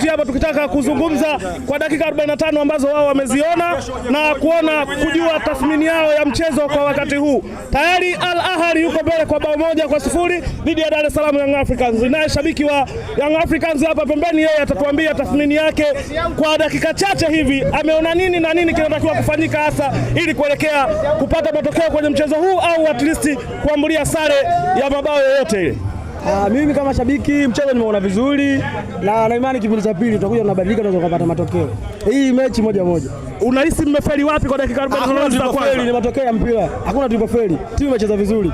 kuketi hapa tukitaka kuzungumza kwa dakika 45 ambazo wao wameziona na kuona kujua tathmini yao ya mchezo kwa wakati huu. Tayari Al Ahly yuko mbele kwa bao 1-0 dhidi ya Dar es Salaam Young Africans. Naye shabiki wa Young Africans hapa pembeni, yeye atatuambia tathmini yake kwa dakika chache hivi, ameona nini na nini kinatakiwa kufanyika hasa ili kuelekea kupata matokeo kwenye mchezo huu au at least kuambulia sare ya mabao yoyote ile. Mimi kama shabiki mchezo nimeona vizuri na imani kipindi cha pili tutakuja tunabadilika, tunaweza kupata matokeo. Hii mechi 1-1. Unahisi mmefeli wapi kwa dakika 45 za kwanza? Ni matokeo ya mpira. Hakuna tulipofeli. Timu imecheza vizuri.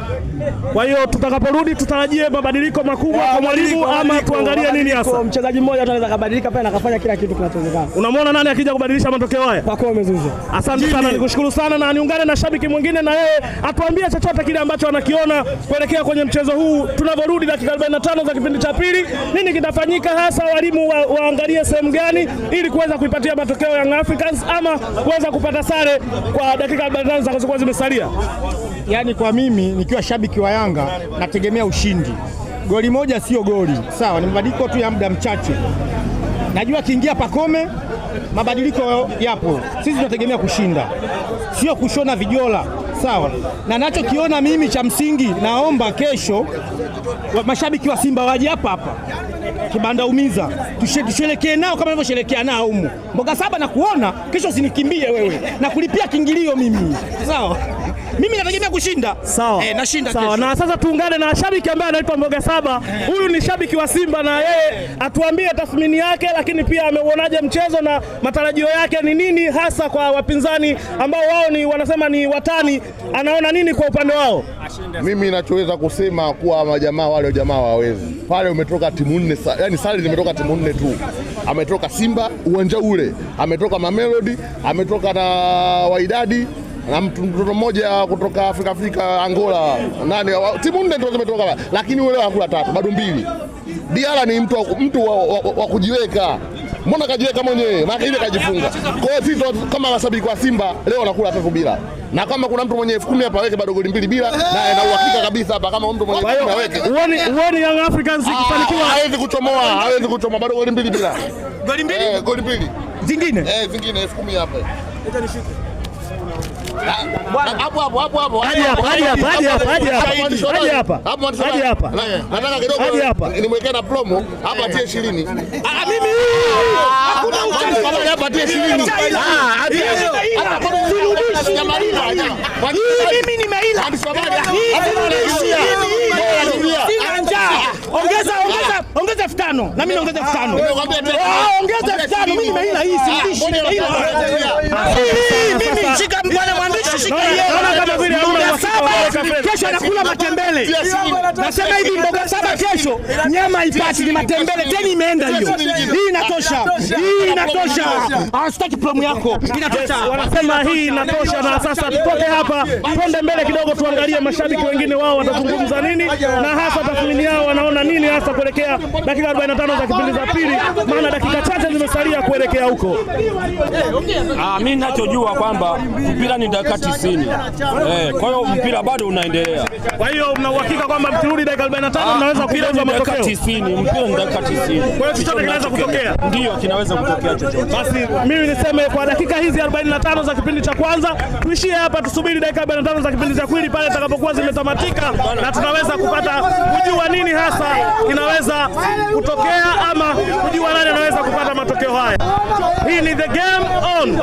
Kwa hiyo tutakaporudi tutarajie mabadiliko makubwa kwa mwalimu ama tuangalie nini hasa? Mchezaji mmoja anaweza kubadilika pale na kufanya kila kitu kinachowezekana. Unamwona nani akija kubadilisha matokeo haya? Pacome Zouzoua. Asante sana, nikushukuru sana na niungane na shabiki mwingine na yeye atuambie chochote kile ambacho anakiona kuelekea kwenye mchezo huu tunaporudi dakika 45 za kipindi cha pili. Nini kitafanyika hasa, walimu waangalie sehemu gani ili kuweza kuipatia matokeo Young Africans ama kuweza kupata sare kwa dakika 45 zilizokuwa zimesalia. Yaani kwa mimi nikiwa shabiki wa Yanga nategemea ushindi. Goli moja sio goli. Sawa, ni mabadiliko tu ya muda mchache. Najua kiingia Pacome mabadiliko yapo. Sisi tunategemea kushinda. Sio kushona vijola. Sawa. Na nachokiona mimi cha msingi, naomba kesho mashabiki wa Simba waje hapa Kibanda Umiza tusherekee nao kama nilivyosherekea nao humu. Mboga Saba na kuona kesho, usinikimbie wewe na kulipia kiingilio mimi. Sawa. Mimi nategemea kushinda. Sawa. Nashinda sawa. Kesho. Na sasa tuungane na shabiki ambaye anaitwa Mboga Saba. Huyu ni shabiki wa Simba na yeye atuambie tathmini yake, lakini pia ameuonaje mchezo na matarajio yake ni nini hasa kwa wapinzani ambao wao ni wanasema ni watani, anaona nini kwa upande wao? Mimi ninachoweza kusema kuwa majamaa wale jamaa hawawezi. Pale umetoka timu 4, yani sare zimetoka timu 4 tu. Ametoka Simba uwanja ule, ametoka Mamelodi, ametoka na Wydad na mtoto mmoja kutoka Afrika Angola. Nani timu 4 ndio zimetoka, lakini wale wanakula 3 bado 2. Diala ni mtu wa kujiweka. Mbona kajiweka mwenyewe? Maana ile kajifunga. Kwa hiyo sisi kama mashabiki wa Simba leo nakula 3 bila. Na kama kuna mtu mwenye 10,000 hapa aweke bado goli 2 bila, na uhakika kabisa hapa kama mtu mwenye 10,000 aweke. Uone Young Africans ikifanikiwa hawezi kuchomoa bado goli 2 bila. Goli 2? Goli 2. Zingine? Zingine 10,000 hapa. Leta nishike. Hapo. Hadi hapa. Nataka kidogo nimwekee na promo hapa atie 20. Mimi hakuna uchangamani hapa atie 20. Mimi nimeila. Ongeza 5,000 na mimi naongeza 5,000. Ongeza 5,000 mimi nimeila hii si mimi shika bwana mwandishi shika yeye. Kama vile Mboga Saba kesho anakula matembele. Nasema hivi Mboga Saba kesho nyama ipati ni matembele tena imeenda hiyo. Hii inatosha. Sitaki promo yako. Inatosha. Wanasema hii inatosha. Na sasa tutoke hapa twende mbele kidogo tuangalie mashabiki wengine wao watazungumza nini na hasa tathmini yao wanaona nini hasa kuelekea dakika 45 za kipindi cha pili, maana dakika chache zimesalia kuelekea huko. Mimi ninachojua kwamba mpira ni dakika 90. Kwa hiyo mpira bado unaendelea. Kwa hiyo mna uhakika kwamba mkirudi dakika 45 mnaweza kuongeza matokeo? Mpira ni dakika 90. Kwa hiyo chochote kinaweza kutokea? Ndio, kinaweza kutokea chochote. Basi mimi niseme kwa dakika hizi 45 za kipindi cha kwanza tuishie hapa, tusubiri dakika 45 za kipindi cha pili pale itakapokuwa zimetamatika na tunaweza kupata kujua nini hasa kinaweza kutokea ama kujua nani anaweza kupata matokeo haya. Hii ni The Game On.